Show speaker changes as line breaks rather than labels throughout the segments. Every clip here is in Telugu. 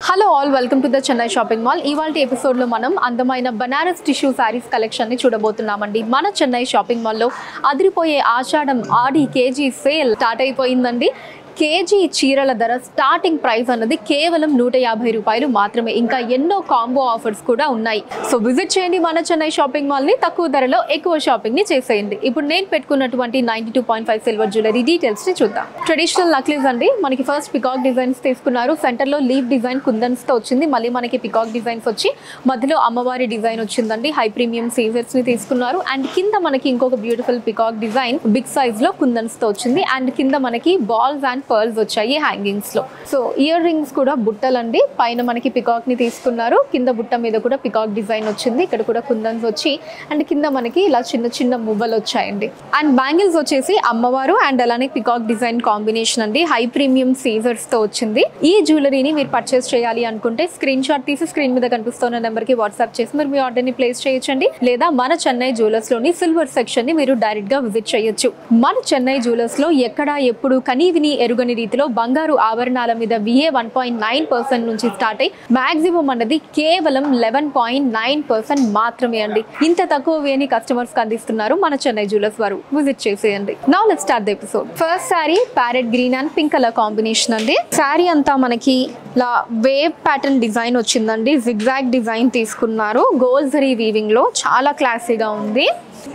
Hello all, welcome to the Chennai shopping mall. ఇవాల్టి ఎపిసోడ్లో మనం అందమైన బనారస్ టిష్యూ శారీస్ కలెక్షన్ని చూడబోతున్నామండి. మన చెన్నై షాపింగ్ మాల్లో అదిరిపోయే ఆషాఢం ఆడి కేజీ సేల్ స్టార్ట్ అయిపోయిందండి. కేజీ చీరల ధర స్టార్టింగ్ ప్రైస్ అన్నది కేవలం 150 రూపాయలు మాత్రమే. ఇంకా ఎన్నో కాంబో ఆఫర్స్ కూడా ఉన్నాయి. సో విజిట్ చేయండి మన చెన్నై షాపింగ్ మాల్ని. తక్కువ ధరలో ఎక్కువ షాపింగ్ని చేసేయండి. ఇప్పుడు నేను పెట్టుకున్నటువంటి 92.5 సిల్వర్ జ్యువెలరీ డీటెయిల్స్ని చూద్దాం. ట్రెడిషనల్ నక్లీస్ అండి. మనకి ఫస్ట్ పికాక్ డిజైన్స్ తీసుకున్నారు. సెంటర్లో లీఫ్ డిజైన్ కుందన్స్తో వచ్చింది. మళ్ళీ మనకి పికాక్ డిజైన్స్ వచ్చి మధ్యలో అమ్మవారి డిజైన్ వచ్చిందండి. హై ప్రీమియం సీజర్స్ని తీసుకున్నారు. అండ్ కింద మనకి ఇంకొక బ్యూటిఫుల్ పికాక్ డిజైన్ బిగ్ సైజ్లో కుందన్స్తో వచ్చింది. అండ్ కింద మనకి బాల్స్ అండ్ పర్ల్స్ వచ్చాయి హ్యాంగింగ్స్ లో. సో ఇయర్ రింగ్స్ కూడా బుట్టలండి. పైన మనకి పికాక్ ని తీసుకున్నారు. కింద బుట్ట మీద కూడా పికాక్ డిజైన్ వచ్చింది. ఇక్కడ కూడా కుందన్స్ వచ్చి అండ్ కింద మనకి ఇలా చిన్న చిన్న మువ్వలు వచ్చాయండి. అండ్ బ్యాంగిల్స్ వచ్చేసి అమ్మవారు అండ్ అలానే పికాక్ డిజైన్ కాంబినేషన్ అండి. హై ప్రీమియం సీజర్స్ తో వచ్చింది. ఈ జ్యువెలరీని మీరు పర్చేస్ చేయాలి అనుకుంటే స్క్రీన్ షాట్ తీసి స్క్రీన్ మీద కనిపిస్తున్న నెంబర్ కి వాట్సాప్ చేసి మీరు మీ ఆర్డర్ ని ప్లేస్ చేయొచ్చండి. లేదా మన చెన్నై జ్యువెలర్స్ లోని సిల్వర్ సెక్షన్ ని మీరు డైరెక్ట్ గా విజిట్ చేయొచ్చు. మన చెన్నై జ్యువెలర్స్ లో ఎక్కడ ఎప్పుడు కనీవిని ఎరుగని రీతిలో బంగారు ఆభరణాల మీద VA 1.9% నుంచి స్టార్ట్ అయ్యి మాక్సిమం అన్నది కేవలం 11.9% మాత్రమే అండి. ఇంత తక్కువ వేని కస్టమర్స్ కి అందిస్తున్నారు మన చెన్నై జ్యువెలర్స్ వారు. విజిట్ చేసేయండి. Now let's start the episode. First sari parrot green and pink colour combination అండి. శారీ అంతా మనకి ఇలా వేవ్ ప్యాటర్న్ డిజైన్ వచ్చిందండి. జిగ్జాగ్ డిజైన్ తీసుకున్నారు. గోల్డ్ జరీ వీవింగ్ లో చాలా క్లాసీగా ఉంది.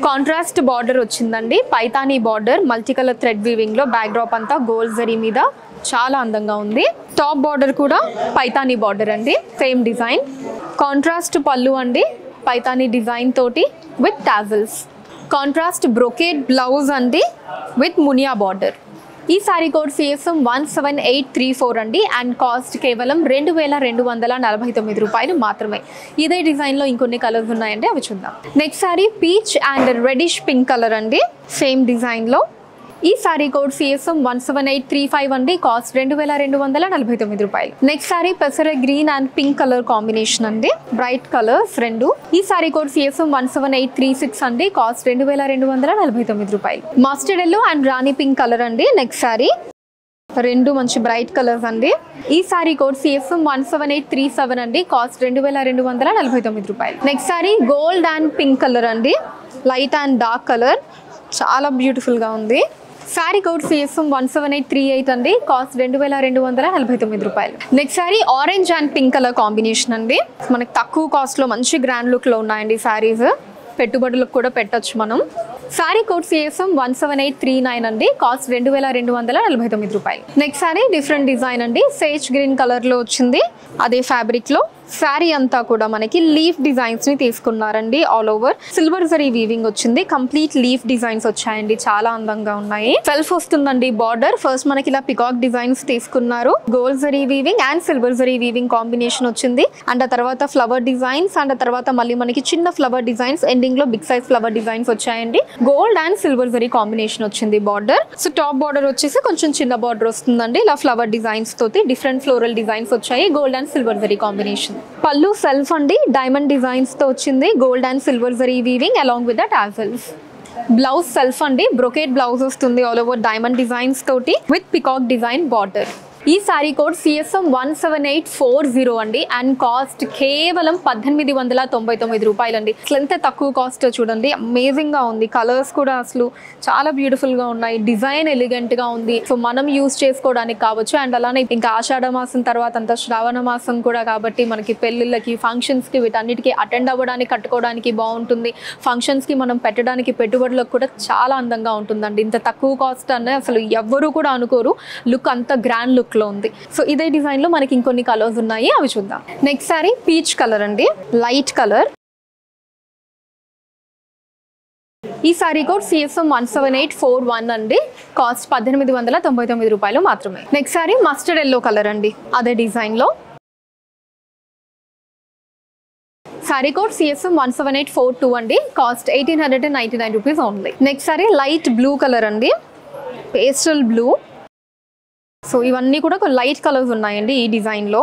కాంట్రాస్ట్ బార్డర్ వచ్చిందండి. Paithani border multi colour thread weaving లో బ్యాక్ డ్రాప్ అంతా గోల్డ్ జరీ మీద చాలా అందంగా ఉంది. టాప్ బార్డర్ కూడా పైతానీ బార్డర్ అండి. Same design. కాంట్రాస్ట్ పళ్ళు అండి. పైతానీ డిజైన్ తోటి with tassels. Contrast brocade blouse అండి విత్ మునియా బార్డర్. ఈ సారీ కోడ్ CSM 17834 అండి. అండ్ కాస్ట్ కేవలం 2249 రూపాయలు మాత్రమే. ఇదే డిజైన్లో ఇంకొన్ని కలర్స్ ఉన్నాయండి, అవి చూద్దాం. Next sari peach and reddish pink colour అండి. సేమ్ డిజైన్లో. ఈ సారీ కోడ్ CSM 17835 అండి. కాస్ట్ 2249 రూపాయలు. నెక్స్ట్ సారీ పెసర green and pink colour combination అండి. బ్రైట్ కలర్స్ రెండు. ఈ సారీ కోడ్ CSM 17836 అండి. కాస్ట్ 2249 రూపాయలు. మస్టర్డ్ ఎల్లో అండ్ రాణి పింక్ కలర్ అండి. నెక్స్ట్ సారీ రెండు మంచి బ్రైట్ కలర్స్ అండి. ఈ సారీ కోడ్ CSM 17837 అండి. కాస్ట్ 2249 రూపాయలు. Next sorry gold and pink colour అండి. లైట్ అండ్ డార్క్ కలర్ చాలా బ్యూటిఫుల్ గా ఉంది. సారీ కోడ్ CSM 17838 అండి. కాస్ట్ 2249 రూపాయలు. Next sorry orange and pink colour combination అండి. మనకి తక్కువ కాస్ట్ లో మంచి గ్రాండ్ లుక్ లో ఉన్నాయండి సారీస్. పెట్టుబడులకు కూడా పెట్టచ్చు మనం. సారీ కోడ్ CSM 17839 అండి. కాస్ట్ 2249 రూపాయలు. నెక్స్ట్ సారీ డిఫరెంట్ డిజైన్ అండి. సేజ్ గ్రీన్ కలర్ లో వచ్చింది. అదే ఫ్యాబ్రిక్ లో శారీ అంతా కూడా మనకి లీఫ్ డిజైన్స్ ని తీసుకున్నారండి. All over silver zari weaving వచ్చింది. కంప్లీట్ లీఫ్ డిజైన్స్ వచ్చాయండి. చాలా అందంగా ఉన్నాయి. సెల్ఫ్ వస్తుందండి బార్డర్. ఫస్ట్ మనకి ఇలా పికాక్ డిజైన్స్ తీసుకున్నారు. Gold zari weaving and silver zari weaving combination వచ్చింది. అండ్ ఆ తర్వాత ఫ్లవర్ డిజైన్స్ అండ్ ఆ తర్వాత మళ్ళీ మనకి చిన్న ఫ్లవర్ డిజైన్స్, ఎండింగ్ లో బిగ్ సైజ్ ఫ్లవర్ డిజైన్స్ వచ్చాయండి. Gold and silver zari combination వచ్చింది బార్డర్. సో టాప్ బార్డర్ వచ్చేసి కొంచెం చిన్న బార్డర్ వస్తుందండి. ఇలా ఫ్లవర్ డిజైన్స్ తోటి డిఫరెంట్ ఫ్లోరల్ డిజైన్స్ వచ్చాయి. Gold and silver zari combination. పళ్ళు సెల్ఫ్ అండి. డైమండ్ డిజైన్స్ తో వచ్చింది. Gold and silver zari weaving along with the tassels. Blouse self అండి. బ్రొకేట్ బ్లౌజ్ వస్తుంది ఆల్ ఓవర్ డైమండ్ డిజైన్స్ తోటి విత్ పికాక్ డిజైన్ బార్డర్. ఈ సారీ కోడ్ CSM 17840 అండి. అండ్ కాస్ట్ కేవలం 1899 రూపాయలు అండి. అసలు ఎంత తక్కువ కాస్ట్ చూడండి. అమేజింగ్ గా ఉంది. కలర్స్ కూడా అసలు చాలా బ్యూటిఫుల్ గా ఉన్నాయి. డిజైన్ ఎలిగెంట్ గా ఉంది. సో మనం యూజ్ చేసుకోవడానికి కావచ్చు. అండ్ అలానే ఇంకా ఆషాఢ మాసం తర్వాత అంతా శ్రావణ మాసం కూడా కాబట్టి మనకి పెళ్లిళ్ళకి, ఫంక్షన్స్ కి, వీటన్నిటికీ అటెండ్ అవ్వడానికి, కట్టుకోవడానికి బాగుంటుంది. ఫంక్షన్స్ కి మనం పెట్టడానికి, పెట్టుబడులకు కూడా చాలా అందంగా ఉంటుందండి. ఇంత తక్కువ కాస్ట్ అనే అసలు ఎవ్వరూ కూడా అనుకోరు. లుక్ అంత గ్రాండ్ లుక్ లో ఉంది. సో ఇదే డిజైన్ లో మనకి ఇంకొన్ని కలర్స్ ఉన్నాయి, అవి చూద్దాం. నెక్స్ట్ సారీ పీచ్ కలర్ అండి. Light colour. ఈ సారీ కోడ్ CSM 17841 అండి. కాస్ట్ 1899 రూపాయలు మాత్రమే. Next sari mustard yellow colour అండి. అదే డిజైన్ లో. సారీ కోడ్ CSM 17842 అండి. Cost 1899 rupees only. Next sari light blue colour అండి. Pastel blue. సో ఇవన్నీ కూడా లైట్ కలర్స్ ఉన్నాయండి ఈ డిజైన్ లో.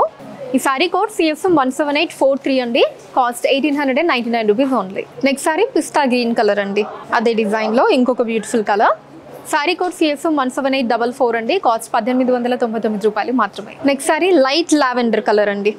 ఈ సారీ కోడ్ CSM 17843 అండి. Cost 1899 rupees only. Next sari పిస్తా గ్రీన్ కలర్ అండి. అదే డిజైన్ లో ఇంకొక beautiful colour. Sari code CSM 17844 అండి. కాస్ట్ 1899 రూపాయలు మాత్రమే. Next sari light lavender colour అండి.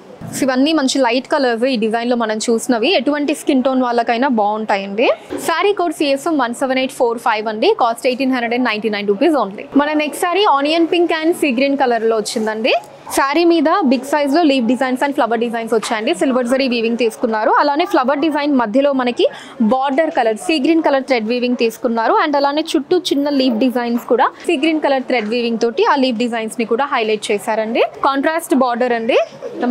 ఇవన్నీ మంచి లైట్ కలర్స్ ఈ డిజైన్ లో మనం చూసినవి. ఎటువంటి స్కిన్ టోన్ వాళ్ళకైనా బాగుంటాయండి. సారీ కోడ్ CSM 17845 అండి. Cost 1899 rupees only. మన next sari onion pink and sea green colour లో వచ్చిందండి. శారీ మీద బిగ్ సైజ్ లో leave designs and flower designs వచ్చాయండి. సిల్వర్ జరీ వీవింగ్ తీసుకున్నారు. అలానే ఫ్లవర్ డిజైన్ మధ్యలో మనకి border colour sea green colour thread weaving తీసుకున్నారు. అండ్ అలానే చుట్టూ చిన్న లీవ్ డిజైన్స్ కూడా sea green colour thread weaving తోటి ఆ లీవ్ డిజైన్స్ ని కూడా హైలైట్ చేశారండి. కాంట్రాస్ట్ బార్డర్ అండి.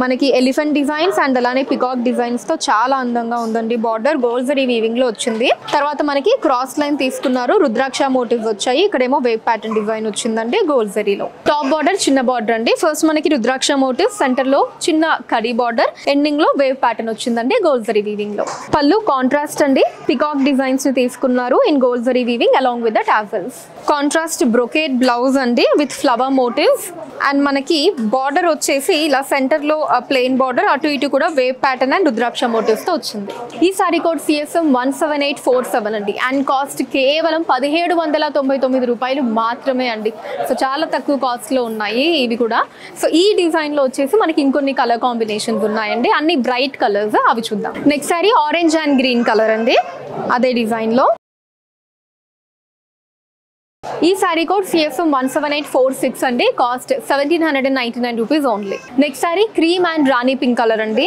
మనకి ఎలిఫెంట్ డిజైన్స్ అండ్ అలానే పికాక్ డిజైన్స్ తో చాలా అందంగా ఉందండి. బార్డర్ గోల్డ్ జరీ వీవింగ్ లో వచ్చింది. తర్వాత మనకి క్రాస్ లైన్ తీసుకున్నారు. రుద్రాక్ష మోటివ్స్ వచ్చాయి. ఇక్కడేమో వేవ్ ప్యాటర్న్ డిజైన్ వచ్చిందండి గోల్డ్ జరీలో. టాప్ బార్డర్ చిన్న బార్డర్ అండి. ఫస్ట్ మనకి రుద్రాక్ష మోటివ్, సెంటర్ లో చిన్న కడి బార్డర్, ఎండింగ్ లో వేవ్ ప్యాటర్న్ వచ్చిందండి గోల్డ్ జరీ వీవింగ్ లో. పళ్ళు కాంట్రాస్ట్ అండి. పికాక్ డిజైన్స్ ని తీసుకున్నారు in gold zari weaving along with the tassels. Contrast brocade blouse అండి విత్ ఫ్లవర్ మోటివ్స్. అండ్ మనకి బార్డర్ వచ్చేసి ఇలా సెంటర్ లో ప్లెయిన్ బార్డర్, అటు ఇటు కూడా wave pattern and rudraksha motifs తో వచ్చింది. ఈ సారీ కోడ్ CSM 17847 అండి. అండ్ కాస్ట్ కేవలం 1799 రూపాయలు మాత్రమే అండి. సో చాలా తక్కువ కాస్ట్ లో ఉన్నాయి ఇవి కూడా. సో ఈ డిజైన్ లో వచ్చేసి మనకి ఇంకొన్ని కలర్ కాంబినేషన్స్ ఉన్నాయండి. అన్ని బ్రైట్ కలర్స్, అవి చూద్దాం. Next sorry orange and green colour అండి. అదే డిజైన్ లో ఈ సారీ కోడ్ CSM 17846 అండి. Cost 1799 rupees only. Next sari cream and రాణి పింక్ కలర్ అండి.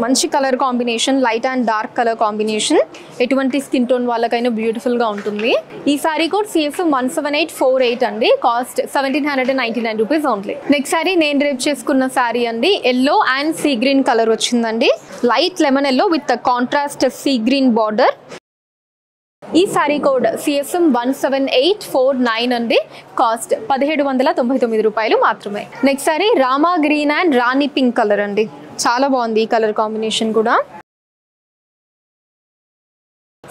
మంచి colour combination, light and dark colour combination. ఎటువంటి స్కిన్ టోన్ వాళ్ళకైనా బ్యూటిఫుల్ గా ఉంటుంది. ఈ సారీ కోడ్ CSM 17848 అండి. Cost 1799 rupees only. Next sari నేను రేప్ చేసుకున్న సారీ అండి. Yellow and sea green colour వచ్చిందండి. Light lemon yellow with contrast sea green border. ఈ సారీ కోడ్ CSM 17849 అండి. కాస్ట్ 1799 రూపాయలు మాత్రమే. నెక్స్ట్ సారీ రామా గ్రీన్ అండ్ రాణి పింక్ కలర్ అండి. చాలా బాగుంది ఈ కలర్ కాంబినేషన్ కూడా.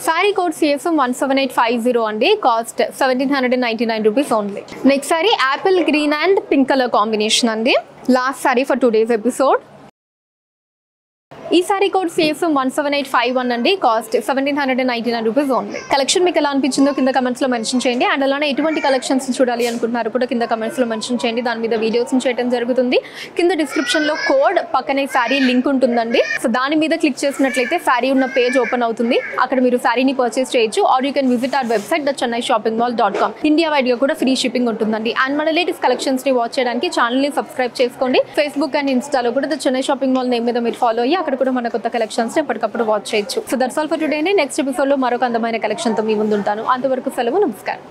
సారీ కోడ్ CSM 17850 అండి. Cost 1799 rupees only. Next sari apple green and pink colour combination అండి. Last sari for today's episode. ఈ సారీ కోడ్ CSM 17851 అండి. Cost 1799 rupees only. కలెక్షన్ మీకు ఎలా అనిపించిందో కింద కమెంట్స్ లో మెన్షన్ చేయండి. అండ్ అలానే ఎటువంటి కలెక్షన్స్ చూడాలి అనుకుంటున్నారు కూడా కింద కమెంట్స్ లో మెన్షన్ చేయండి. దాని మీద వీడియోస్ చేయడం జరుగుతుంది. కింద డిస్క్రిప్షన్ లో కోడ్ పక్కనే సారీ లింక్ ఉంటుందండి. సో దాని మీద క్లిక్ చేసినట్లయితే సారీ ఉన్న పేజ్ ఓపెన్ అవుతుంది. అక్కడ మీరు సారీని పర్చేస్ చేయొచ్చు. Or you can visit our website thechennai-shoppingmall.com. India wide గా కూడా ఫ్రీ షిప్పింగ్ ఉంటుందండి. అండ్ మన లేటెస్ట్ కలెక్షన్స్ ని వాచ్ చేయడానికి ఛానల్ ని సబ్స్క్రైబ్ చేసుకోండి. ఫేస్బుక్ అండ్ ఇన్స్టాలో కూడా the Chennai shopping mall name మీద మీరు ఫాలో అయ్యి అక్కడ కూడా మన కొత్త కలెక్షన్స్ ఎప్పటికప్పుడు వాచ్ చేయొచ్చు. So that's all for today అండి. నెక్స్ట్ ఎపిసోడ్ లో మరొక అందమైన కలెక్షన్ తో మీ ముందు ఉంటాను. అంతవరకు సెలవు, నమస్కారం.